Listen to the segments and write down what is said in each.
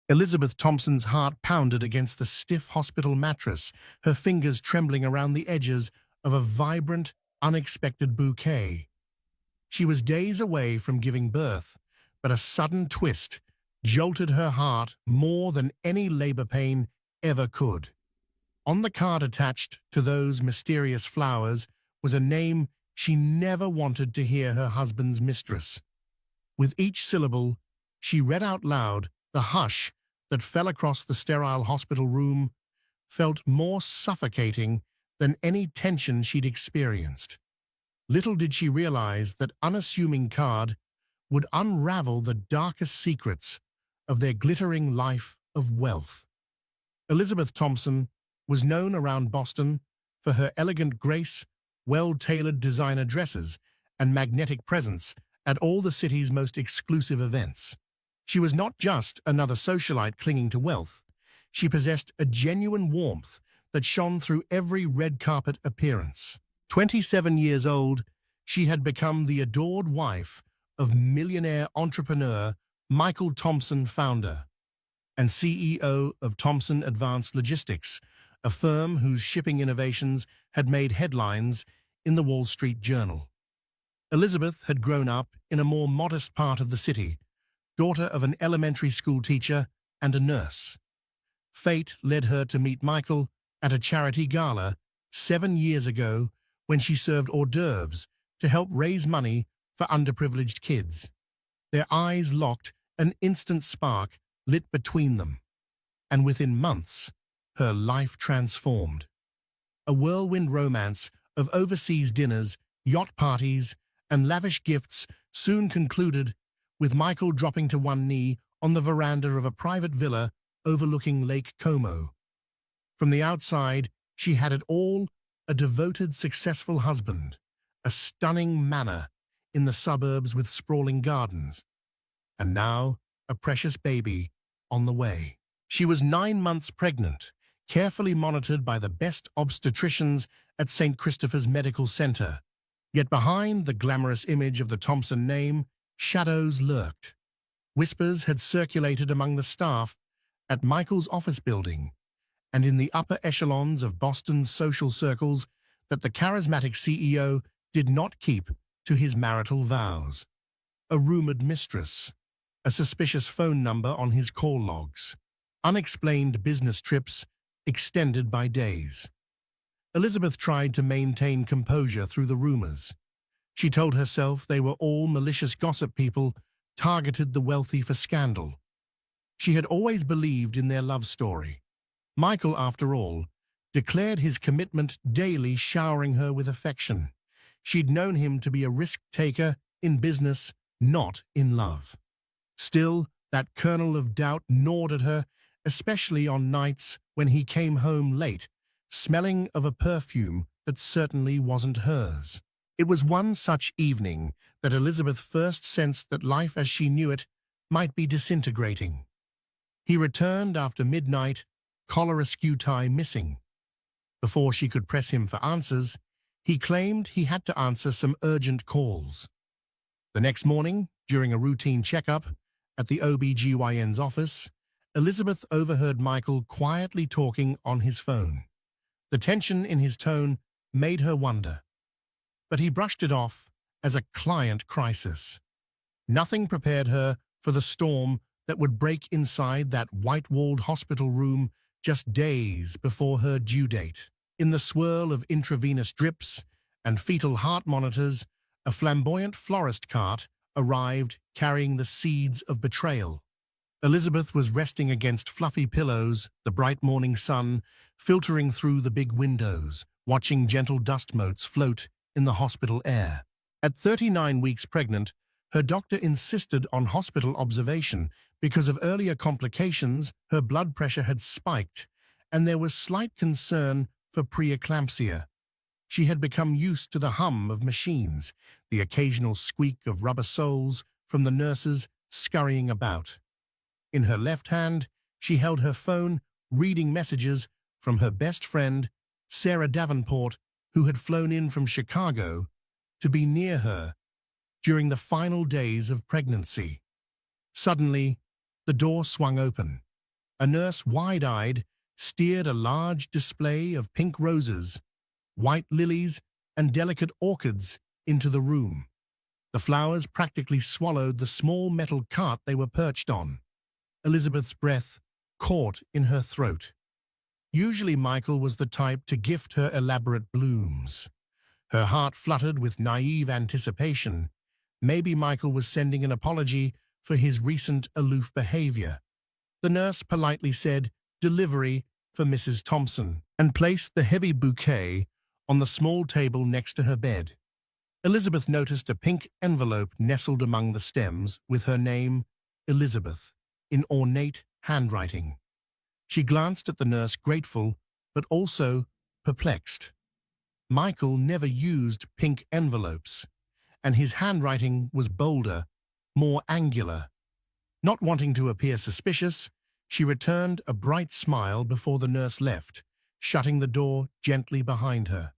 Elizabeth Thompson's heart pounded against the stiff hospital mattress, her fingers trembling around the edges of a vibrant, unexpected bouquet. She was days away from giving birth, but a sudden twist jolted her heart more than any labor pain ever could. On the card attached to those mysterious flowers was a name she never wanted to hear her husband's mistress. With each syllable, she read out loud. The hush that fell across the sterile hospital room felt more suffocating than any tension she'd experienced. Little did she realize that unassuming card would unravel the darkest secrets of their glittering life of wealth. Elizabeth Thompson was known around Boston for her elegant grace, well-tailored designer dresses, and magnetic presence at all the city's most exclusive events. She was not just another socialite clinging to wealth. She possessed a genuine warmth that shone through every red carpet appearance. 27 years old, she had become the adored wife of millionaire entrepreneur Michael Thompson, founder and CEO of Thompson Advanced Logistics, a firm whose shipping innovations had made headlines in the Wall Street Journal. Elizabeth had grown up in a more modest part of the city, daughter of an elementary school teacher and a nurse. Fate led her to meet Michael at a charity gala 7 years ago when she served hors d'oeuvres to help raise money for underprivileged kids. Their eyes locked, an instant spark lit between them, and within months, her life transformed. A whirlwind romance of overseas dinners, yacht parties, and lavish gifts soon concluded, with Michael dropping to one knee on the veranda of a private villa overlooking Lake Como. From the outside, she had it all: a devoted, successful husband, a stunning manor in the suburbs with sprawling gardens, and now a precious baby on the way. She was 9 months pregnant, carefully monitored by the best obstetricians at St. Christopher's Medical Center. Yet behind the glamorous image of the Thompson name, shadows lurked. Whispers had circulated among the staff at Michael's office building and in the upper echelons of Boston's social circles that the charismatic CEO did not keep to his marital vows. A rumored mistress, a suspicious phone number on his call logs, unexplained business trips extended by days. Elizabeth tried to maintain composure through the rumors. She told herself they were all malicious gossip people targeted the wealthy for scandal. She had always believed in their love story. Michael, after all, declared his commitment daily, showering her with affection. She'd known him to be a risk-taker in business, not in love. Still, that kernel of doubt gnawed at her, especially on nights when he came home late, smelling of a perfume that certainly wasn't hers. It was one such evening that Elizabeth first sensed that life as she knew it might be disintegrating. He returned after midnight, collar askew, tie missing. Before she could press him for answers, he claimed he had to answer some urgent calls. The next morning, during a routine checkup at the OB/GYN's office, Elizabeth overheard Michael quietly talking on his phone. The tension in his tone made her wonder, but he brushed it off as a client crisis. Nothing prepared her for the storm that would break inside that white-walled hospital room just days before her due date. In the swirl of intravenous drips and fetal heart monitors, a flamboyant florist cart arrived carrying the seeds of betrayal. Elizabeth was resting against fluffy pillows, the bright morning sun filtering through the big windows, watching gentle dust motes float in the hospital air. At 39 weeks pregnant, her doctor insisted on hospital observation because of earlier complications. Her blood pressure had spiked, and there was slight concern for preeclampsia. She had become used to the hum of machines, the occasional squeak of rubber soles from the nurses scurrying about. In her left hand, she held her phone, reading messages from her best friend, Sarah Davenport, who had flown in from Chicago to be near her during the final days of pregnancy. Suddenly, the door swung open. A nurse, wide-eyed, steered a large display of pink roses, white lilies, and delicate orchids into the room. The flowers practically swallowed the small metal cart they were perched on. Elizabeth's breath caught in her throat. Usually Michael was the type to gift her elaborate blooms. Her heart fluttered with naive anticipation. Maybe Michael was sending an apology for his recent aloof behavior. The nurse politely said, "Delivery for Mrs. Thompson," and placed the heavy bouquet on the small table next to her bed. Elizabeth noticed a pink envelope nestled among the stems with her name, Elizabeth, in ornate handwriting. She glanced at the nurse, grateful, but also perplexed. Michael never used pink envelopes, and his handwriting was bolder, more angular. Not wanting to appear suspicious, she returned a bright smile before the nurse left, shutting the door gently behind her.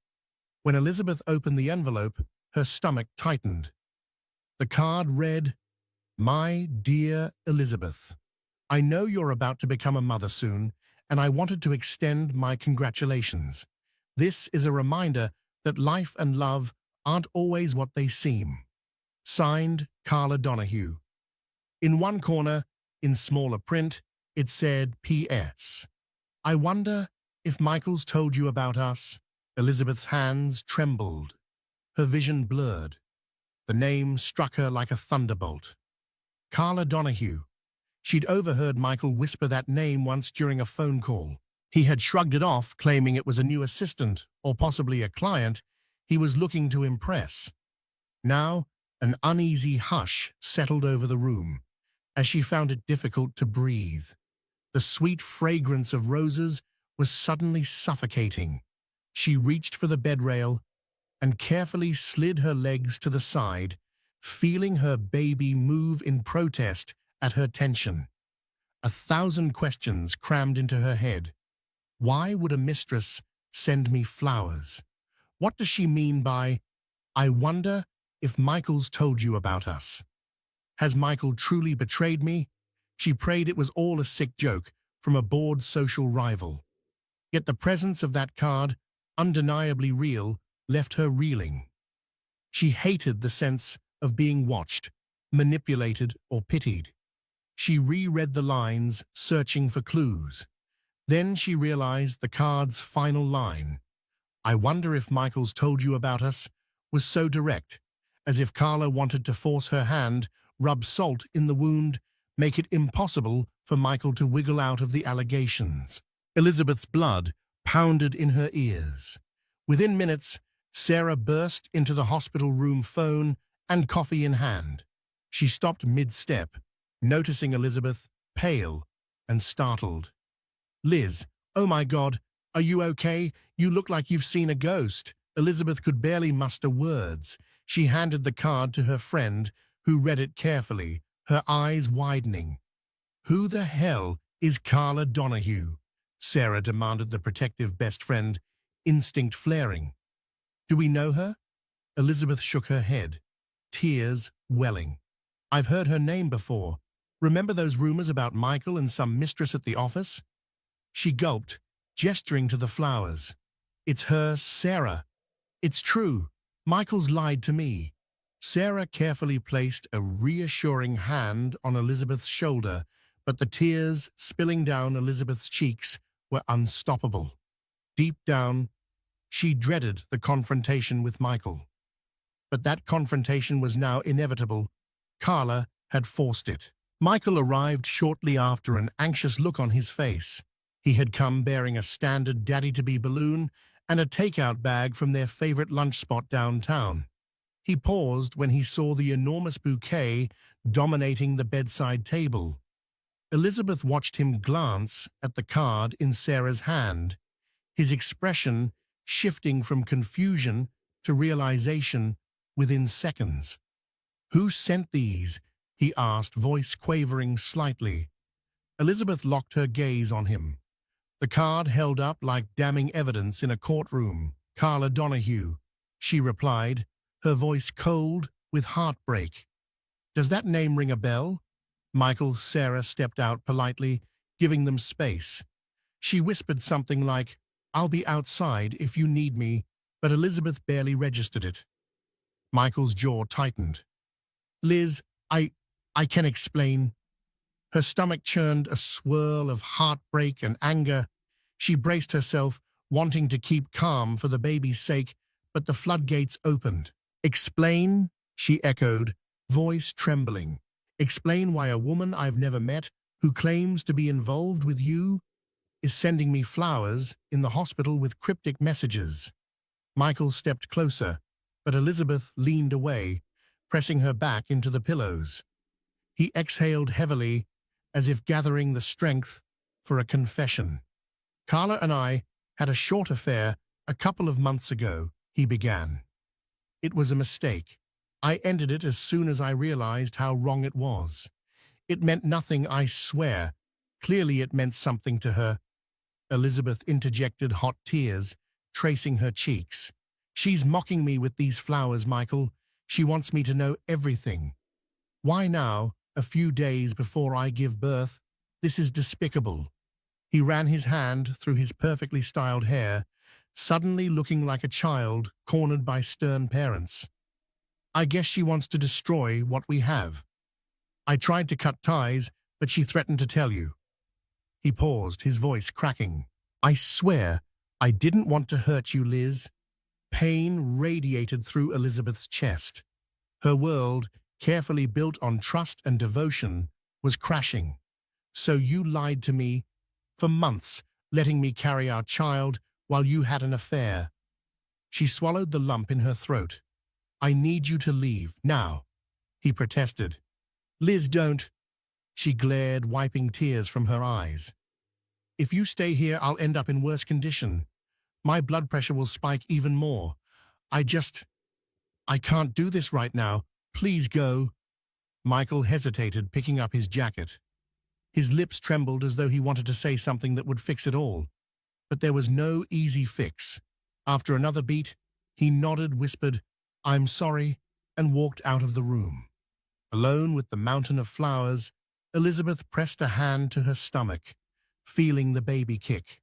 When Elizabeth opened the envelope, her stomach tightened. The card read, "My dear Elizabeth, I know you're about to become a mother soon, and I wanted to extend my congratulations. This is a reminder that life and love aren't always what they seem." Signed, Carla Donahue. In one corner, in smaller print, it said, "P.S. I wonder if Michael's told you about us." Elizabeth's hands trembled. Her vision blurred. The name struck her like a thunderbolt. Carla Donahue. She'd overheard Michael whisper that name once during a phone call. He had shrugged it off, claiming it was a new assistant, or possibly a client he was looking to impress. Now, an uneasy hush settled over the room, as she found it difficult to breathe. The sweet fragrance of roses was suddenly suffocating. She reached for the bedrail and carefully slid her legs to the side, feeling her baby move in protest at her tension. 1,000 questions crammed into her head. Why would a mistress send me flowers? What does she mean by, "I wonder if Michael's told you about us"? Has Michael truly betrayed me? She prayed it was all a sick joke from a bored social rival. Yet the presence of that card, undeniably real, left her reeling. She hated the sense of being watched, manipulated, or pitied. She reread the lines, searching for clues. Then she realized the card's final line, "I wonder if Michael's told you about us," was so direct, as if Carla wanted to force her hand, rub salt in the wound, make it impossible for Michael to wiggle out of the allegations. Elizabeth's blood pounded in her ears. Within minutes, Sarah burst into the hospital room, phone and coffee in hand. She stopped mid-step, noticing Elizabeth, pale and startled. "Liz, oh my God, are you okay? You look like you've seen a ghost." Elizabeth could barely muster words. She handed the card to her friend, who read it carefully, her eyes widening. "Who the hell is Carla Donahue?" Sarah demanded the protective best friend, instinct flaring. "Do we know her?" Elizabeth shook her head, tears welling. "I've heard her name before. Remember those rumors about Michael and some mistress at the office?" She gulped, gesturing to the flowers. "It's her, Sarah. It's true. Michael's lied to me." Sarah carefully placed a reassuring hand on Elizabeth's shoulder, but the tears spilling down Elizabeth's cheeks were unstoppable. Deep down, she dreaded the confrontation with Michael. But that confrontation was now inevitable. Carla had forced it. Michael arrived shortly after, an anxious look on his face. He had come bearing a standard daddy-to-be balloon and a takeout bag from their favorite lunch spot downtown. He paused when he saw the enormous bouquet dominating the bedside table. Elizabeth watched him glance at the card in Sarah's hand, his expression shifting from confusion to realization within seconds. "Who sent these?" he asked, voice quavering slightly. Elizabeth locked her gaze on him. The card held up like damning evidence in a courtroom. "Carla Donahue," she replied, her voice cold with heartbreak. "Does that name ring a bell?" Michael, Sarah stepped out politely, giving them space. She whispered something like, "I'll be outside if you need me," but Elizabeth barely registered it. Michael's jaw tightened. "Liz, I can explain." Her stomach churned a swirl of heartbreak and anger. She braced herself, wanting to keep calm for the baby's sake, but the floodgates opened. "Explain?" she echoed, voice trembling. "Explain why a woman I've never met, who claims to be involved with you, is sending me flowers in the hospital with cryptic messages." Michael stepped closer, but Elizabeth leaned away, pressing her back into the pillows. He exhaled heavily, as if gathering the strength for a confession. "Carla and I had a short affair a couple of months ago," he began. "It was a mistake. I ended it as soon as I realized how wrong it was. It meant nothing, I swear. Clearly it meant something to her." Elizabeth interjected hot tears, tracing her cheeks. "She's mocking me with these flowers, Michael. She wants me to know everything. Why now, a few days before I give birth? This is despicable." He ran his hand through his perfectly styled hair, suddenly looking like a child cornered by stern parents. "I guess she wants to destroy what we have. I tried to cut ties, but she threatened to tell you." He paused, his voice cracking. "I swear, I didn't want to hurt you, Liz." Pain radiated through Elizabeth's chest. Her world, carefully built on trust and devotion, was crashing. "So you lied to me for months, letting me carry our child while you had an affair." She swallowed the lump in her throat. "I need you to leave, now," he protested. "Liz, don't." She glared, wiping tears from her eyes. "If you stay here, I'll end up in worse condition. My blood pressure will spike even more. I can't do this right now. Please go." Michael hesitated, picking up his jacket. His lips trembled as though he wanted to say something that would fix it all. But there was no easy fix. After another beat, he nodded, whispered, "I'm sorry," and walked out of the room. Alone with the mountain of flowers, Elizabeth pressed a hand to her stomach, feeling the baby kick.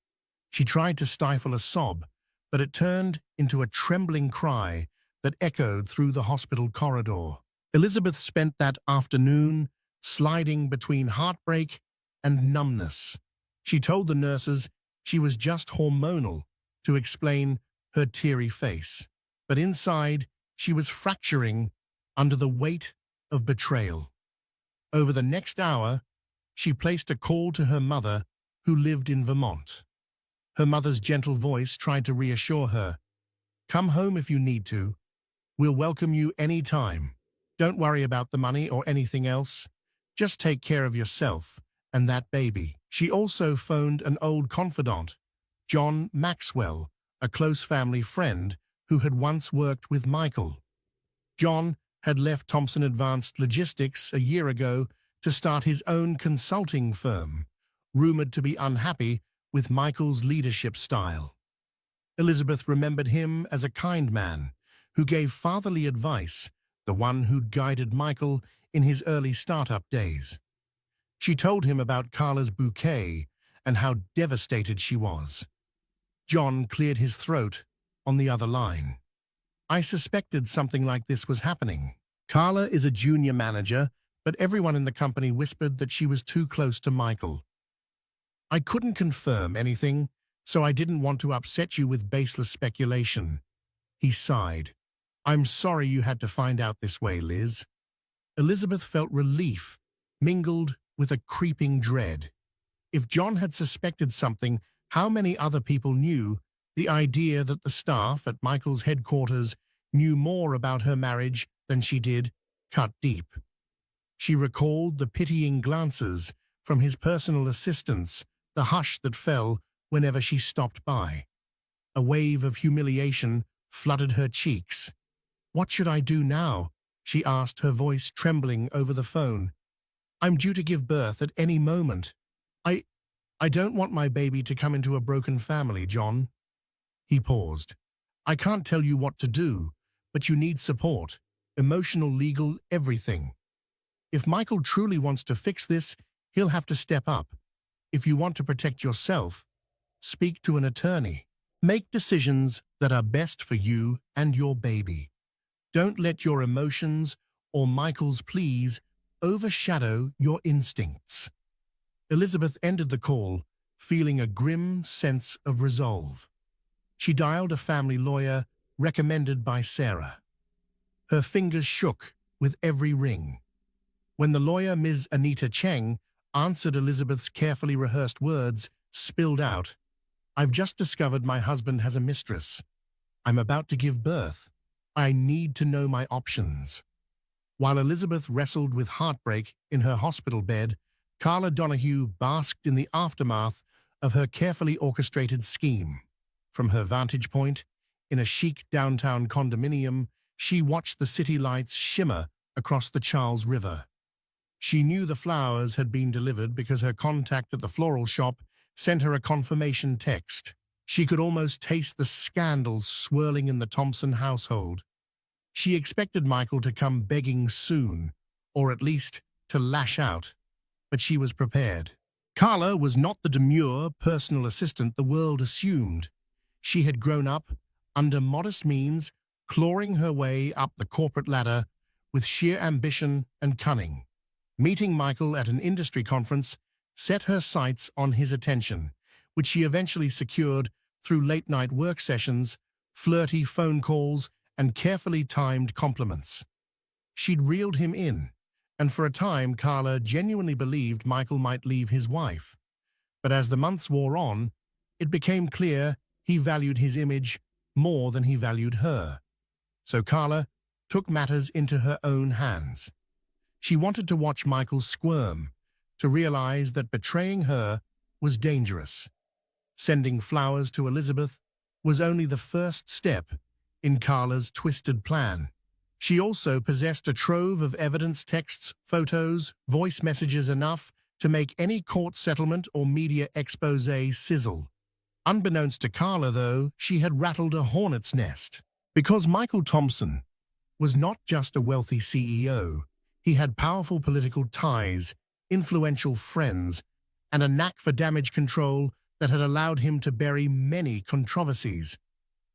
She tried to stifle a sob, but it turned into a trembling cry that echoed through the hospital corridor. Elizabeth spent that afternoon sliding between heartbreak and numbness. She told the nurses she was just hormonal to explain her teary face, but inside she was fracturing under the weight of betrayal. Over the next hour, she placed a call to her mother, who lived in Vermont. Her mother's gentle voice tried to reassure her. "Come home if you need to. We'll welcome you any time. Don't worry about the money or anything else. Just take care of yourself and that baby." She also phoned an old confidant, John Maxwell, a close family friend who had once worked with Michael. John had left Thompson Advanced Logistics a year ago to start his own consulting firm, rumored to be unhappy with Michael's leadership style. Elizabeth remembered him as a kind man who gave fatherly advice, the one who'd guided Michael in his early startup days. She told him about Carla's Bouquet and how devastated she was. John cleared his throat on the other line. "I suspected something like this was happening. Carla is a junior manager, but everyone in the company whispered that she was too close to Michael. I couldn't confirm anything, so I didn't want to upset you with baseless speculation." He sighed. "I'm sorry you had to find out this way, Liz." Elizabeth felt relief, mingled with a creeping dread. If John had suspected something, how many other people knew? The idea that the staff at Michael's headquarters knew more about her marriage than she did cut deep. She recalled the pitying glances from his personal assistants, the hush that fell whenever she stopped by. A wave of humiliation flooded her cheeks. "What should I do now?" she asked, her voice trembling over the phone. "I'm due to give birth at any moment. I don't want my baby to come into a broken family, John." He paused. "I can't tell you what to do, but you need support. Emotional, legal, everything. If Michael truly wants to fix this, he'll have to step up. If you want to protect yourself, speak to an attorney. Make decisions that are best for you and your baby. Don't let your emotions or Michael's pleas overshadow your instincts. Elizabeth ended the call, feeling a grim sense of resolve. She dialed a family lawyer recommended by Sarah. Her fingers shook with every ring. When the lawyer, Ms. Anita Cheng, answered Elizabeth's carefully rehearsed words, spilled out, "I've just discovered my husband has a mistress. I'm about to give birth. I need to know my options." While Elizabeth wrestled with heartbreak in her hospital bed, Carla Donahue basked in the aftermath of her carefully orchestrated scheme. From her vantage point, in a chic downtown condominium, she watched the city lights shimmer across the Charles River. She knew the flowers had been delivered because her contact at the floral shop sent her a confirmation text. She could almost taste the scandal swirling in the Thompson household. She expected Michael to come begging soon, or at least to lash out, but she was prepared. Carla was not the demure personal assistant the world assumed. She had grown up under modest means, clawing her way up the corporate ladder with sheer ambition and cunning. Meeting Michael at an industry conference set her sights on his attention, which she eventually secured through late-night work sessions, flirty phone calls, and carefully timed compliments. She'd reeled him in, and for a time Carla genuinely believed Michael might leave his wife. But as the months wore on, it became clear he valued his image more than he valued her. So Carla took matters into her own hands. She wanted to watch Michael squirm, to realize that betraying her was dangerous. Sending flowers to Elizabeth was only the first step in Carla's twisted plan. She also possessed a trove of evidence, texts, photos, voice messages enough to make any court settlement or media expose sizzle. Unbeknownst to Carla, though, she had rattled a hornet's nest. Because Michael Thompson was not just a wealthy CEO, he had powerful political ties, influential friends, and a knack for damage control that had allowed him to bury many controversies.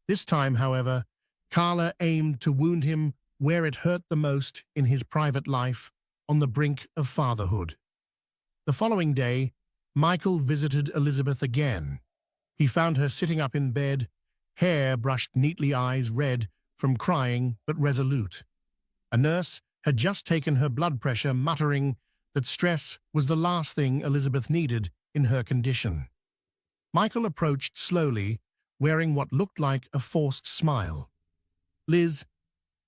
This time, however, Carla aimed to wound him where it hurt the most in his private life, on the brink of fatherhood. The following day, Michael visited Elizabeth again. He found her sitting up in bed, hair brushed neatly, eyes red from crying but resolute. A nurse had just taken her blood pressure, muttering that stress was the last thing Elizabeth needed in her condition. Michael approached slowly, wearing what looked like a forced smile. "Liz,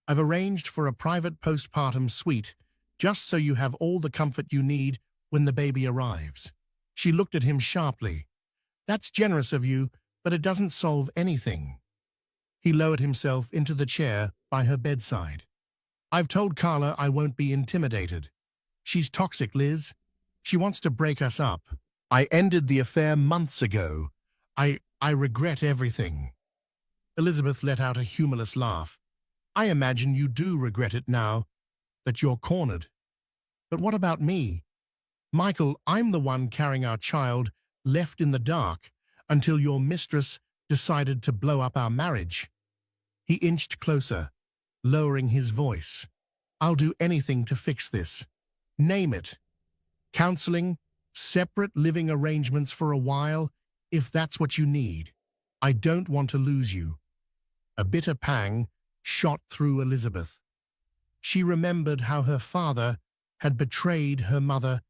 I've arranged for a private postpartum suite, just so you have all the comfort you need when the baby arrives." She looked at him sharply. "That's generous of you, but it doesn't solve anything." He lowered himself into the chair by her bedside. "I've told Carla I won't be intimidated. She's toxic, Liz. She wants to break us up. I ended the affair months ago. I regret everything." Elizabeth let out a humorless laugh. "I imagine you do regret it now that you're cornered. But what about me? Michael, I'm the one carrying our child, left in the dark until your mistress decided to blow up our marriage." He inched closer, lowering his voice. "I'll do anything to fix this. Name it. Counseling, separate living arrangements for a while, if that's what you need. I don't want to lose you." A bitter pang shot through Elizabeth. She remembered how her father had betrayed her mother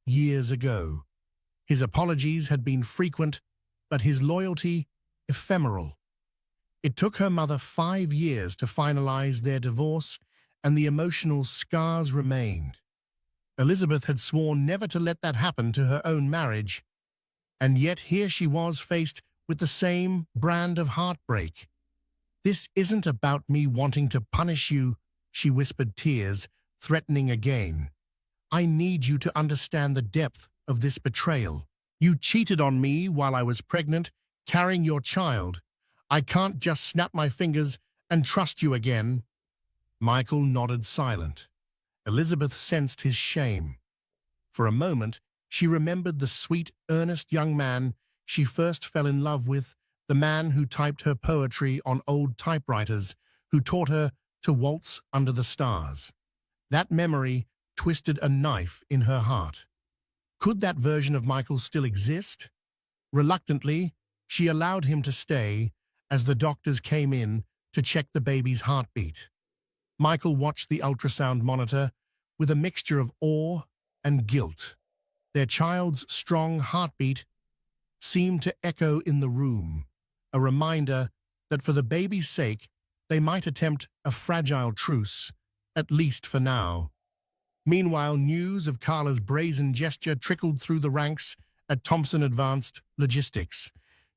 years ago. His apologies had been frequent, but his loyalty ephemeral. It took her mother 5 years to finalize their divorce, and the emotional scars remained. Elizabeth had sworn never to let that happen to her own marriage, and yet here she was faced with the same brand of heartbreak. "This isn't about me wanting to punish you," she whispered, tears threatening again. "I need you to understand the depth of this betrayal. You cheated on me while I was pregnant, carrying your child. I can't just snap my fingers and trust you again." Michael nodded silent. Elizabeth sensed his shame. For a moment, She remembered the sweet, earnest young man she first fell in love with, the man who typed her poetry on old typewriters, who taught her to waltz under the stars. That memory twisted a knife in her heart. Could that version of Michael still exist? Reluctantly, she allowed him to stay as the doctors came in to check the baby's heartbeat. Michael watched the ultrasound monitor with a mixture of awe and guilt. Their child's strong heartbeat seemed to echo in the room, a reminder that for the baby's sake, they might attempt a fragile truce, at least for now. Meanwhile, news of Carla's brazen gesture trickled through the ranks at Thompson Advanced Logistics.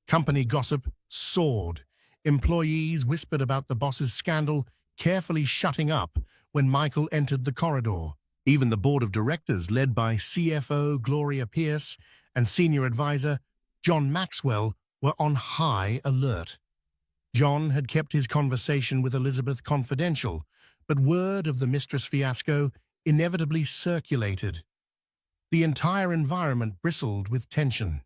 Company gossip soared. Employees whispered about the boss's scandal, carefully shutting up when Michael entered the corridor. Even the board of directors, led by CFO Gloria Pierce and senior advisor John Maxwell, were on high alert. John had kept his conversation with Elizabeth confidential, but word of the Mistress fiasco inevitably circulated. The entire environment bristled with tension.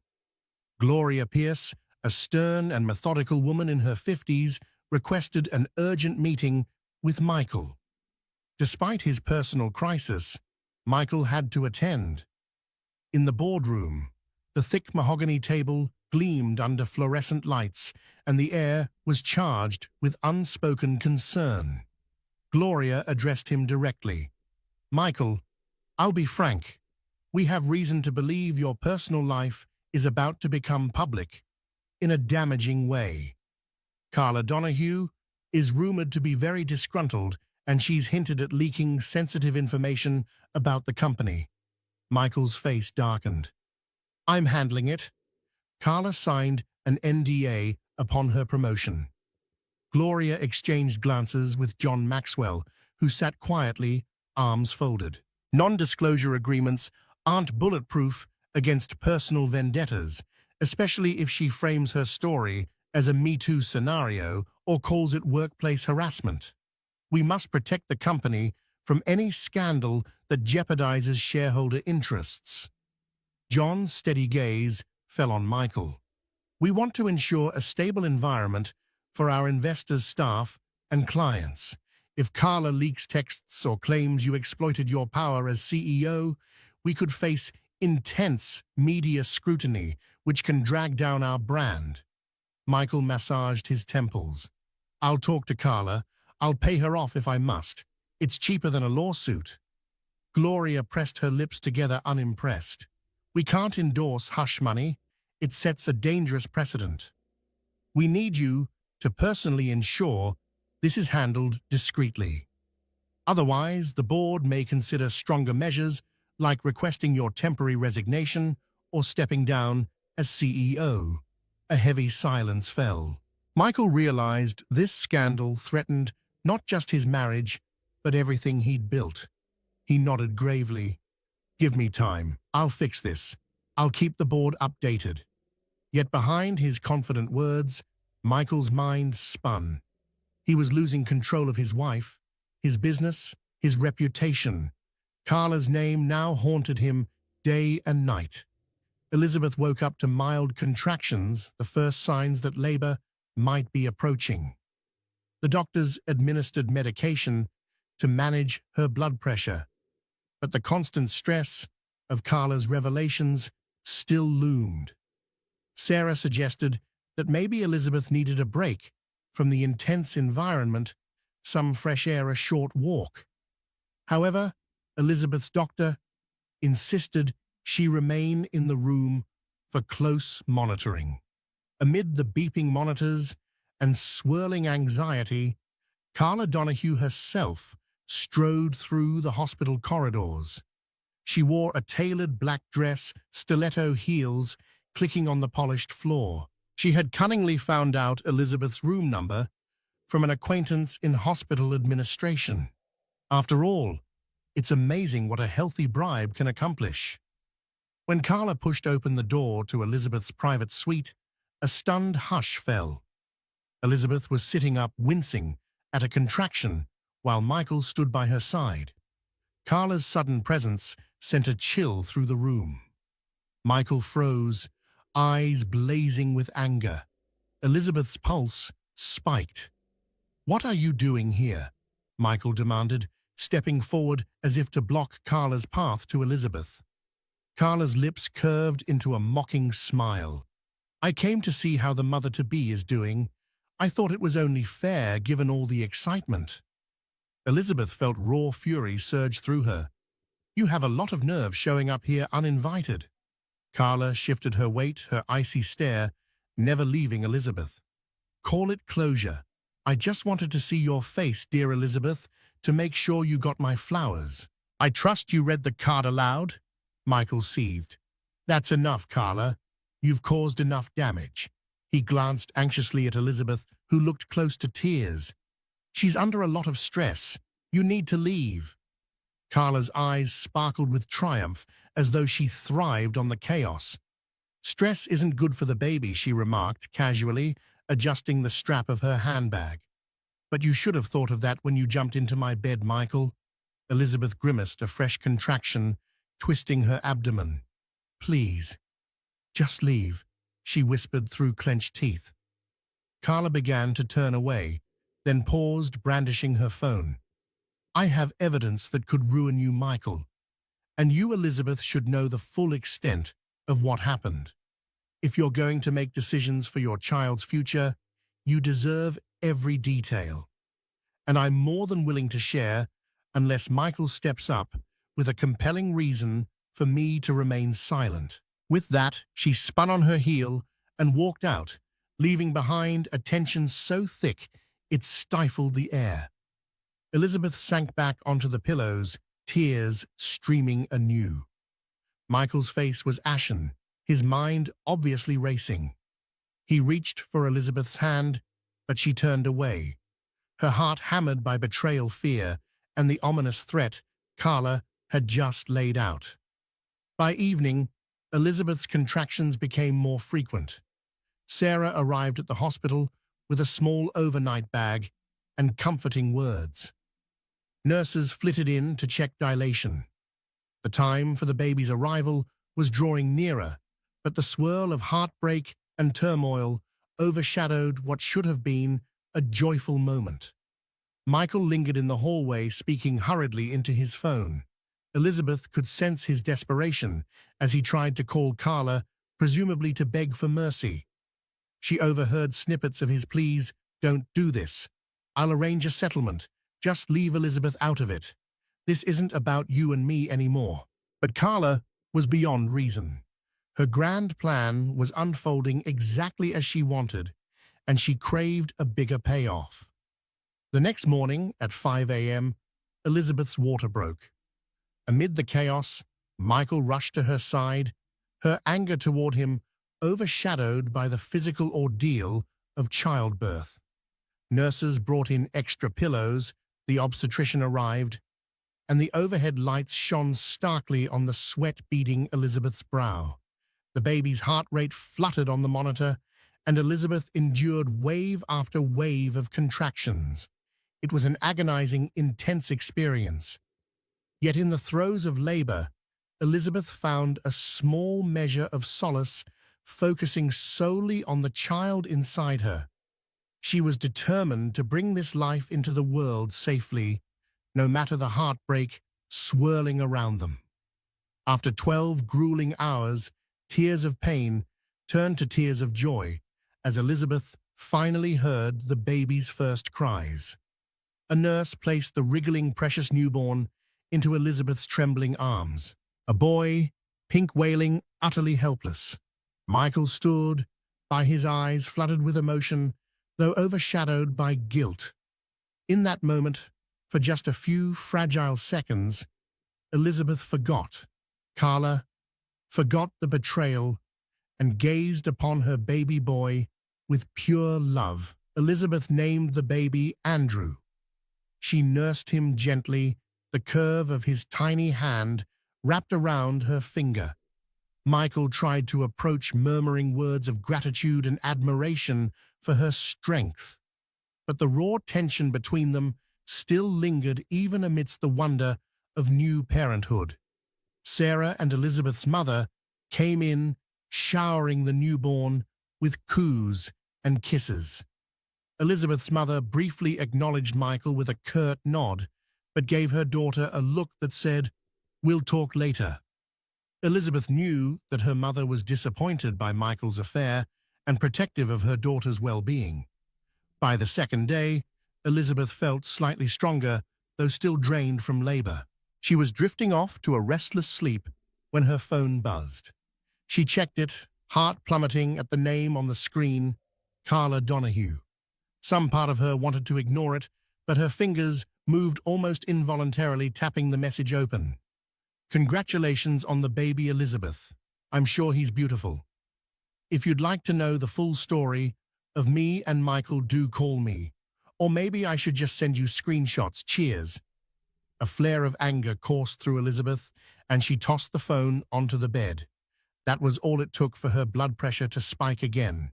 Gloria Pierce, a stern and methodical woman in her 50s, requested an urgent meeting with Michael. Despite his personal crisis, Michael had to attend. In the boardroom, the thick mahogany table gleamed under fluorescent lights, and the air was charged with unspoken concern. Gloria addressed him directly. "Michael, I'll be frank. We have reason to believe your personal life is about to become public in a damaging way. Carla Donahue is rumored to be very disgruntled, and she's hinted at leaking sensitive information about the company." Michael's face darkened. "I'm handling it." Carla signed an NDA upon her promotion. Gloria exchanged glances with John Maxwell, who sat quietly, arms folded. Non-disclosure agreements aren't bulletproof against personal vendettas, especially if she frames her story as a Me Too scenario or calls it workplace harassment. We must protect the company from any scandal that jeopardizes shareholder interests. John's steady gaze fell on Michael. "We want to ensure a stable environment for our investors, staff, and clients. If Carla leaks texts or claims you exploited your power as CEO, we could face intense media scrutiny, which can drag down our brand." Michael massaged his temples. "I'll talk to Carla. I'll pay her off if I must. It's cheaper than a lawsuit." Gloria pressed her lips together, unimpressed. "We can't endorse hush money. It sets a dangerous precedent. We need you to personally ensure this is handled discreetly. Otherwise, the board may consider stronger measures like requesting your temporary resignation or stepping down as CEO." A heavy silence fell. Michael realized this scandal threatened not just his marriage, but everything he'd built. He nodded gravely. "Give me time. I'll fix this. I'll keep the board updated." Yet behind his confident words, Michael's mind spun. He was losing control of his wife, his business, his reputation. Carla's name now haunted him day and night. Elizabeth woke up to mild contractions, the first signs that labor might be approaching. The doctors administered medication to manage her blood pressure, but the constant stress of Carla's revelations still loomed. Sarah suggested that maybe Elizabeth needed a break from the intense environment, some fresh air, a short walk. However, Elizabeth's doctor insisted she remain in the room for close monitoring. Amid the beeping monitors and swirling anxiety, Carla Donahue herself strode through the hospital corridors. She wore a tailored black dress, stiletto heels clicking on the polished floor. She had cunningly found out Elizabeth's room number from an acquaintance in hospital administration. After all, it's amazing what a healthy bribe can accomplish. When Carla pushed open the door to Elizabeth's private suite, a stunned hush fell. Elizabeth was sitting up, wincing at a contraction, while Michael stood by her side. Carla's sudden presence sent a chill through the room. Michael froze, eyes blazing with anger. Elizabeth's pulse spiked. "What are you doing here?" Michael demanded, stepping forward as if to block Carla's path to Elizabeth. Carla's lips curved into a mocking smile. "I came to see how the mother-to-be is doing. I thought it was only fair given all the excitement." Elizabeth felt raw fury surge through her. "You have a lot of nerve showing up here uninvited." Carla shifted her weight, her icy stare, never leaving Elizabeth. "Call it closure. I just wanted to see your face, dear Elizabeth, to make sure you got my flowers." "I trust you read the card aloud?" Michael seethed. "That's enough, Carla. You've caused enough damage." He glanced anxiously at Elizabeth, who looked close to tears. "She's under a lot of stress. You need to leave." Carla's eyes sparkled with triumph, as though she thrived on the chaos. "Stress isn't good for the baby," she remarked casually, adjusting the strap of her handbag. "But you should have thought of that when you jumped into my bed, Michael." Elizabeth grimaced, a fresh contraction, twisting her abdomen. "Please, just leave," she whispered through clenched teeth. Carla began to turn away, then paused, brandishing her phone. "I have evidence that could ruin you, Michael. And you, Elizabeth, should know the full extent of what happened. If you're going to make decisions for your child's future, you deserve every detail. And I'm more than willing to share, unless Michael steps up with a compelling reason for me to remain silent." With that, she spun on her heel and walked out, leaving behind a tension so thick it stifled the air. Elizabeth sank back onto the pillows, tears streaming anew. Michael's face was ashen, his mind obviously racing. He reached for Elizabeth's hand, but she turned away, her heart hammered by betrayal fear and the ominous threat Carla had just laid out. By evening, Elizabeth's contractions became more frequent. Sarah arrived at the hospital with a small overnight bag and comforting words. Nurses flitted in to check dilation. The time for the baby's arrival was drawing nearer, but the swirl of heartbreak and turmoil overshadowed what should have been a joyful moment. Michael lingered in the hallway, speaking hurriedly into his phone. Elizabeth could sense his desperation as he tried to call Carla, presumably to beg for mercy. She overheard snippets of his pleas. "Don't do this. I'll arrange a settlement. Just leave Elizabeth out of it. This isn't about you and me anymore." But Carla was beyond reason. Her grand plan was unfolding exactly as she wanted, and she craved a bigger payoff. The next morning, at 5 a.m., Elizabeth's water broke. Amid the chaos, Michael rushed to her side, her anger toward him overshadowed by the physical ordeal of childbirth. Nurses brought in extra pillows, the obstetrician arrived, and the overhead lights shone starkly on the sweat beading Elizabeth's brow. The baby's heart rate fluttered on the monitor, and Elizabeth endured wave after wave of contractions. It was an agonizing, intense experience. Yet in the throes of labor, Elizabeth found a small measure of solace, focusing solely on the child inside her. She was determined to bring this life into the world safely, no matter the heartbreak swirling around them. After 12 grueling hours, tears of pain turned to tears of joy as Elizabeth finally heard the baby's first cries. A nurse placed the wriggling precious newborn into Elizabeth's trembling arms. A boy, pink wailing, utterly helpless. Michael stood by, his eyes flooded with emotion, though overshadowed by guilt. In that moment, for just a few fragile seconds, Elizabeth forgot Carla, forgot the betrayal, and gazed upon her baby boy with pure love. Elizabeth named the baby Andrew. She nursed him gently, the curve of his tiny hand wrapped around her finger. Michael tried to approach, murmuring words of gratitude and admiration for her strength, but the raw tension between them still lingered even amidst the wonder of new parenthood. Sarah and Elizabeth's mother came in, showering the newborn with coos and kisses. Elizabeth's mother briefly acknowledged Michael with a curt nod, but gave her daughter a look that said, "We'll talk later." Elizabeth knew that her mother was disappointed by Michael's affair and protective of her daughter's well-being. By the second day, Elizabeth felt slightly stronger, though still drained from labor. She was drifting off to a restless sleep when her phone buzzed. She checked it, heart plummeting at the name on the screen, Carla Donahue. Some part of her wanted to ignore it, but her fingers moved almost involuntarily, tapping the message open. "Congratulations on the baby, Elizabeth. I'm sure he's beautiful. If you'd like to know the full story of me and Michael, do call me. Or maybe I should just send you screenshots. Cheers." A flare of anger coursed through Elizabeth, and she tossed the phone onto the bed. That was all it took for her blood pressure to spike again.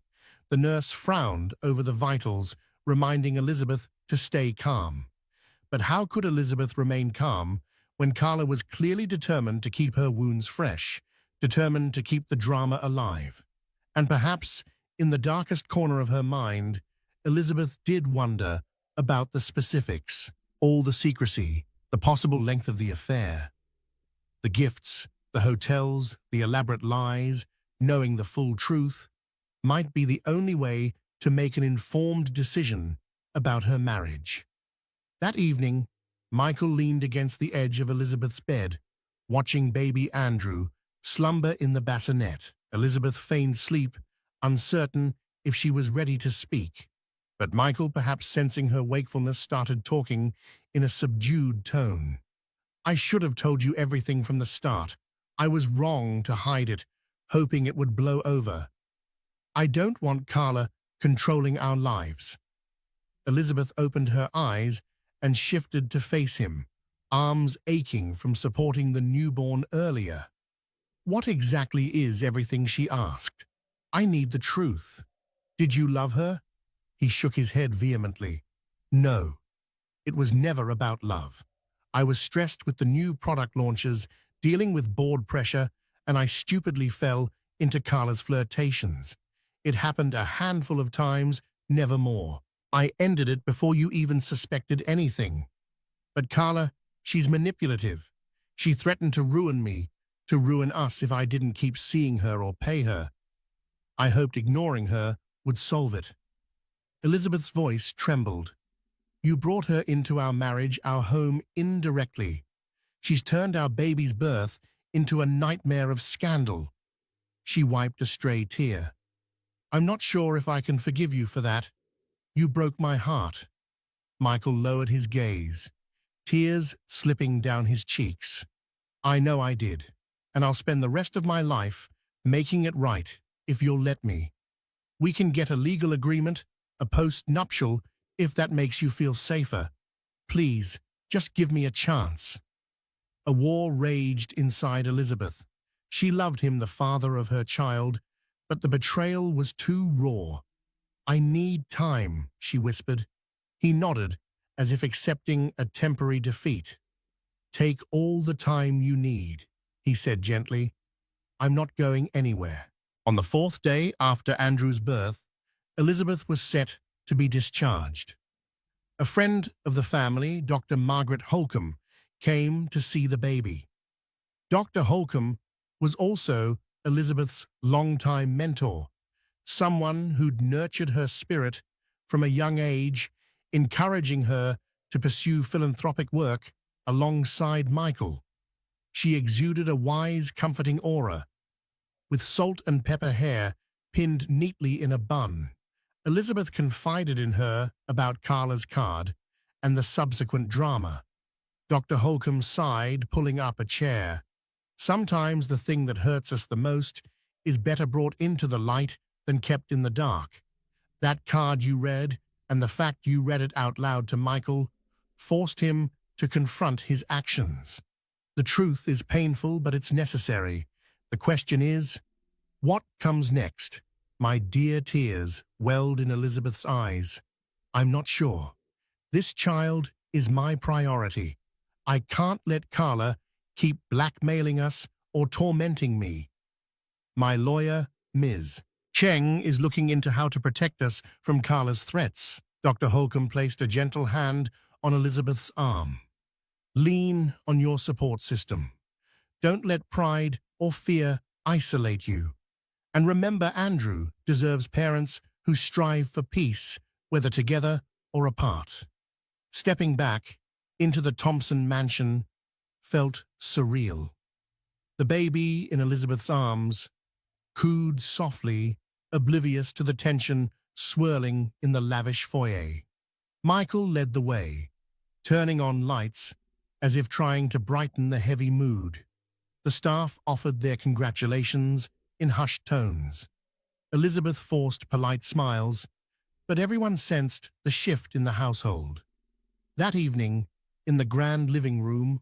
The nurse frowned over the vitals, reminding Elizabeth to stay calm. But how could Elizabeth remain calm when Carla was clearly determined to keep her wounds fresh, determined to keep the drama alive? And perhaps, in the darkest corner of her mind, Elizabeth did wonder about the specifics, all the secrecy, the possible length of the affair. The gifts, the hotels, the elaborate lies, knowing the full truth, might be the only way to make an informed decision about her marriage. That evening, Michael leaned against the edge of Elizabeth's bed, watching baby Andrew slumber in the bassinet. Elizabeth feigned sleep, uncertain if she was ready to speak. But Michael, perhaps sensing her wakefulness, started talking in a subdued tone. "I should have told you everything from the start. I was wrong to hide it, hoping it would blow over. I don't want Carla controlling our lives." Elizabeth opened her eyes and shifted to face him, arms aching from supporting the newborn earlier. "What exactly is everything?" she asked. "I need the truth. Did you love her?" He shook his head vehemently. "No, it was never about love. I was stressed with the new product launches, dealing with board pressure, and I stupidly fell into Carla's flirtations. It happened a handful of times, never more. I ended it before you even suspected anything. But Carla, she's manipulative. She threatened to ruin me, to ruin us if I didn't keep seeing her or pay her. I hoped ignoring her would solve it." Elizabeth's voice trembled. "You brought her into our marriage, our home, indirectly. She's turned our baby's birth into a nightmare of scandal." She wiped a stray tear. "I'm not sure if I can forgive you for that. You broke my heart." Michael lowered his gaze, tears slipping down his cheeks. "I know I did, and I'll spend the rest of my life making it right if you'll let me. We can get a legal agreement, a post-nuptial, if that makes you feel safer. Please, just give me a chance." A war raged inside Elizabeth. She loved him, the father of her child, but the betrayal was too raw. "I need time," she whispered. He nodded, as if accepting a temporary defeat. "Take all the time you need," he said gently. "I'm not going anywhere." On the fourth day after Andrew's birth, Elizabeth was set to be discharged. A friend of the family, Dr. Margaret Holcomb, came to see the baby. Dr. Holcomb was also Elizabeth's longtime mentor, someone who'd nurtured her spirit from a young age, encouraging her to pursue philanthropic work alongside Michael. She exuded a wise, comforting aura, with salt and pepper hair pinned neatly in a bun. Elizabeth confided in her about Carla's card and the subsequent drama. Dr. Holcomb sighed, pulling up a chair. "Sometimes the thing that hurts us the most is better brought into the light than kept in the dark. That card you read, and the fact you read it out loud to Michael, forced him to confront his actions. The truth is painful, but it's necessary. The question is, what comes next?" My dear, tears welled in Elizabeth's eyes. "I'm not sure. This child is my priority. I can't let Carla keep blackmailing us or tormenting me." My lawyer, Ms. Cheng, is looking into how to protect us from Carla's threats. Dr. Holcomb placed a gentle hand on Elizabeth's arm. Lean on your support system. Don't let pride or fear isolate you. And remember, Andrew deserves parents who strive for peace, whether together or apart. Stepping back into the Thompson mansion felt surreal. The baby in Elizabeth's arms cooed softly, oblivious to the tension swirling in the lavish foyer. Michael led the way, turning on lights as if trying to brighten the heavy mood. The staff offered their congratulations in hushed tones. Elizabeth forced polite smiles, but everyone sensed the shift in the household. That evening, in the grand living room,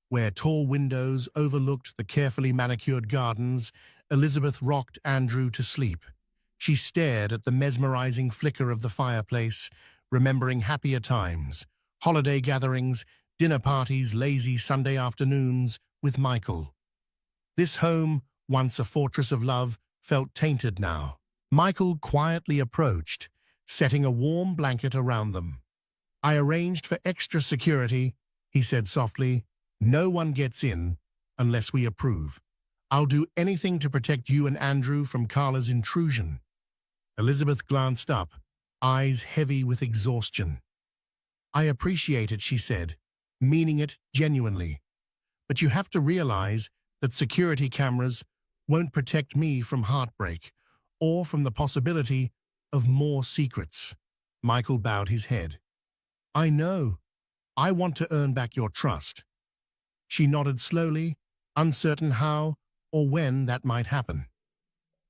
where tall windows overlooked the carefully manicured gardens, Elizabeth rocked Andrew to sleep. She stared at the mesmerizing flicker of the fireplace, remembering happier times, holiday gatherings, dinner parties, lazy Sunday afternoons with Michael. This home, once a fortress of love, felt tainted now. Michael quietly approached, setting a warm blanket around them. I arranged for extra security, he said softly. No one gets in unless we approve. I'll do anything to protect you and Andrew from Carla's intrusion. Elizabeth glanced up, eyes heavy with exhaustion. I appreciate it, she said, meaning it genuinely. But you have to realize that security cameras won't protect me from heartbreak or from the possibility of more secrets. Michael bowed his head. I know. I want to earn back your trust. She nodded slowly, uncertain how or when that might happen.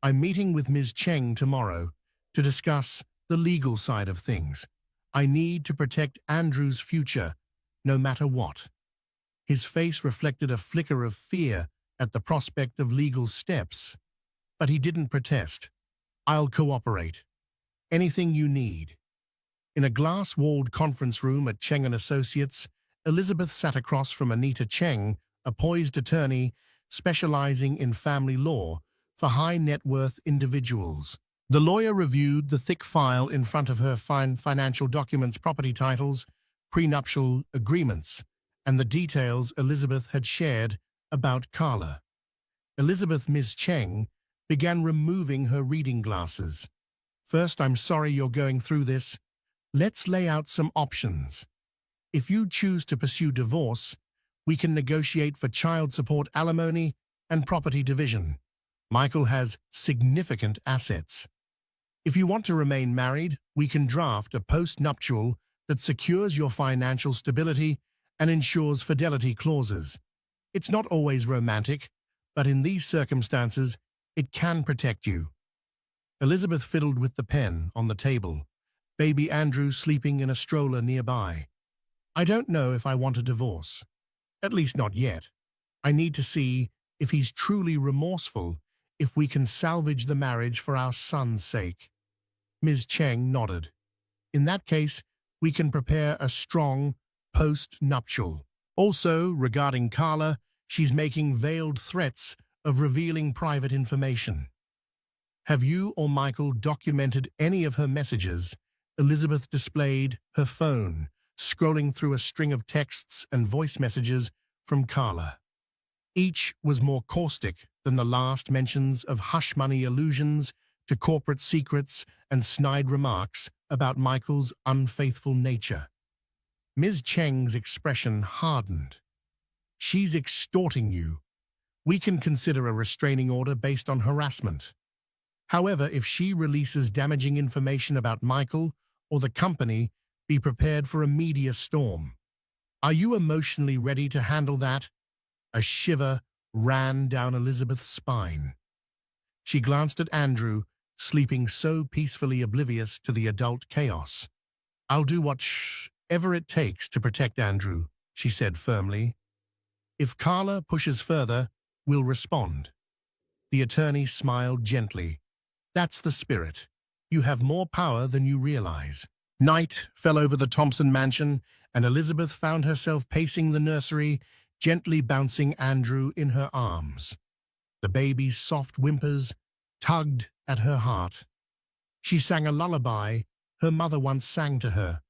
I'm meeting with Ms. Cheng tomorrow to discuss the legal side of things. I need to protect Andrew's future, no matter what. His face reflected a flicker of fear at the prospect of legal steps, but he didn't protest. I'll cooperate. Anything you need. In a glass-walled conference room at Cheng & Associates, Elizabeth sat across from Anita Cheng, a poised attorney specializing in family law for high-net-worth individuals. The lawyer reviewed the thick file in front of her, financial documents, property titles, prenuptial agreements, and the details Elizabeth had shared about Carla. Ms. Cheng began removing her reading glasses. First, I'm sorry you're going through this. Let's lay out some options. If you choose to pursue divorce, we can negotiate for child support, alimony, and property division. Michael has significant assets. If you want to remain married, we can draft a post-nuptial that secures your financial stability and ensures fidelity clauses. It's not always romantic, but in these circumstances, it can protect you. Elizabeth fiddled with the pen on the table, baby Andrew sleeping in a stroller nearby. I don't know if I want a divorce. At least not yet. I need to see if he's truly remorseful, if we can salvage the marriage for our son's sake. Ms. Cheng nodded. In that case, we can prepare a strong post-nuptial. Also, regarding Carla, she's making veiled threats of revealing private information. Have you or Michael documented any of her messages? Elizabeth displayed her phone, scrolling through a string of texts and voice messages from Carla. Each was more caustic than the last, mentions of hush-money allusions to corporate secrets and snide remarks about Michael's unfaithful nature. Ms. Cheng's expression hardened. She's extorting you. We can consider a restraining order based on harassment. However, if she releases damaging information about Michael or the company, be prepared for a media storm. Are you emotionally ready to handle that? A shiver ran down Elizabeth's spine. She glanced at Andrew, sleeping so peacefully oblivious to the adult chaos. I'll do whatever it takes to protect Andrew, she said firmly. If Carla pushes further, we'll respond. The attorney smiled gently. That's the spirit. You have more power than you realize. Night fell over the Thompson mansion, and Elizabeth found herself pacing the nursery, gently bouncing Andrew in her arms. The baby's soft whimpers tugged at her heart. She sang a lullaby her mother once sang to her.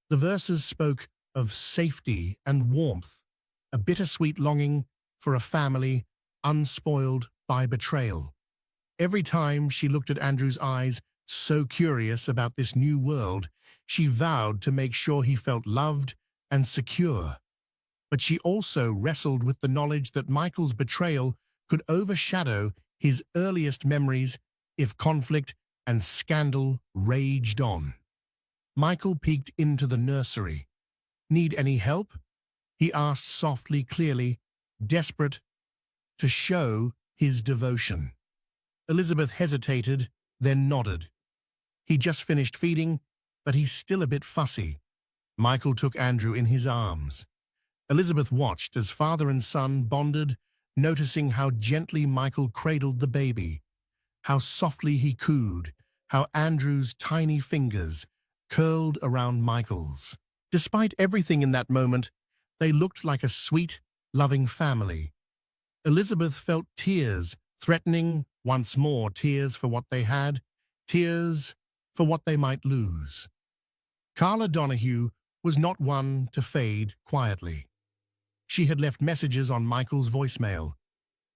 The verses spoke of safety and warmth, a bittersweet longing for a family unspoiled by betrayal. Every time she looked at Andrew's eyes, so curious about this new world, she vowed to make sure he felt loved and secure. But she also wrestled with the knowledge that Michael's betrayal could overshadow his earliest memories if conflict and scandal raged on. Michael peeked into the nursery. "Need any help?" he asked softly, clearly, desperate to show his devotion. Elizabeth hesitated, then nodded. He just finished feeding, but he's still a bit fussy. Michael took Andrew in his arms. Elizabeth watched as father and son bonded, noticing how gently Michael cradled the baby, how softly he cooed, how Andrew's tiny fingers curled around Michael's. Despite everything in that moment, they looked like a sweet, loving family. Elizabeth felt tears, threatening once more, tears for what they had, tears for what they might lose. Carla Donahue was not one to fade quietly. She had left messages on Michael's voicemail.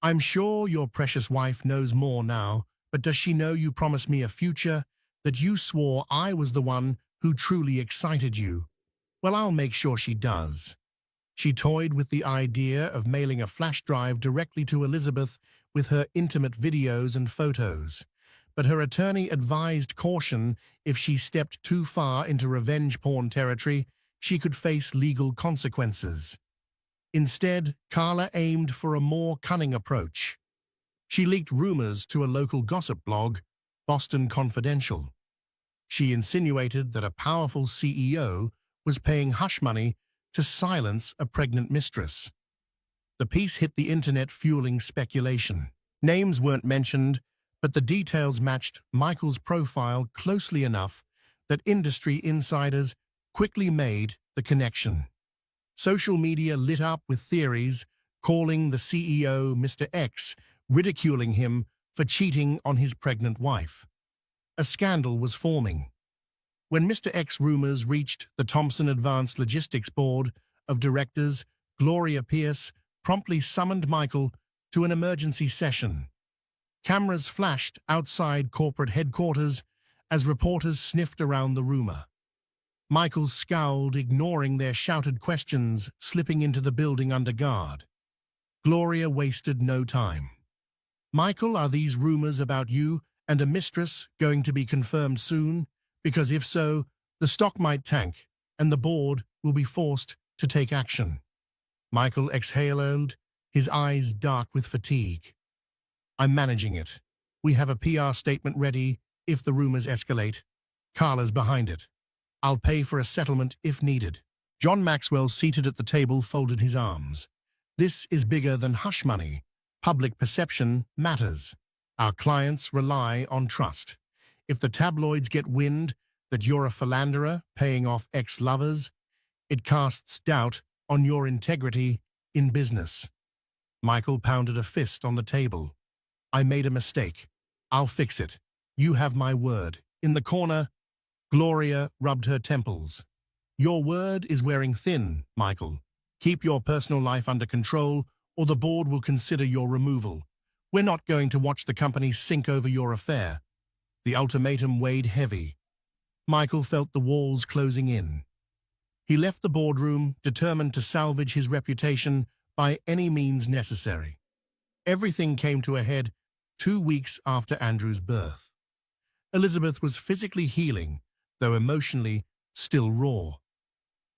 "I'm sure your precious wife knows more now, but does she know you promised me a future, that you swore I was the one who truly excited you? Well, I'll make sure she does." She toyed with the idea of mailing a flash drive directly to Elizabeth with her intimate videos and photos. But her attorney advised caution. If she stepped too far into revenge porn territory, she could face legal consequences. Instead, Carla aimed for a more cunning approach. She leaked rumors to a local gossip blog, Boston Confidential. She insinuated that a powerful CEO was paying hush money to silence a pregnant mistress. The piece hit the internet, fueling speculation. Names weren't mentioned, but the details matched Michael's profile closely enough that industry insiders quickly made the connection. Social media lit up with theories, calling the CEO Mr. X, ridiculing him for cheating on his pregnant wife. A scandal was forming. When Mr. X rumors reached the Thompson Advanced Logistics Board of Directors, Gloria Pierce promptly summoned Michael to an emergency session. Cameras flashed outside corporate headquarters as reporters sniffed around the rumor. Michael scowled, ignoring their shouted questions, slipping into the building under guard. Gloria wasted no time. "Michael, are these rumors about you and a mistress going to be confirmed soon? Because if so, the stock might tank, and the board will be forced to take action." Michael exhaled, his eyes dark with fatigue. "I'm managing it. We have a PR statement ready if the rumors escalate. Carla's behind it. I'll pay for a settlement if needed." John Maxwell, seated at the table, folded his arms. "This is bigger than hush money. Public perception matters. Our clients rely on trust. If the tabloids get wind that you're a philanderer paying off ex-lovers, it casts doubt on your integrity in business." Michael pounded a fist on the table. "I made a mistake. I'll fix it. You have my word." In the corner, Gloria rubbed her temples. "Your word is wearing thin, Michael. Keep your personal life under control, or the board will consider your removal. We're not going to watch the company sink over your affair." The ultimatum weighed heavy. Michael felt the walls closing in. He left the boardroom, determined to salvage his reputation by any means necessary. Everything came to a head 2 weeks after Andrew's birth. Elizabeth was physically healing, though emotionally still raw.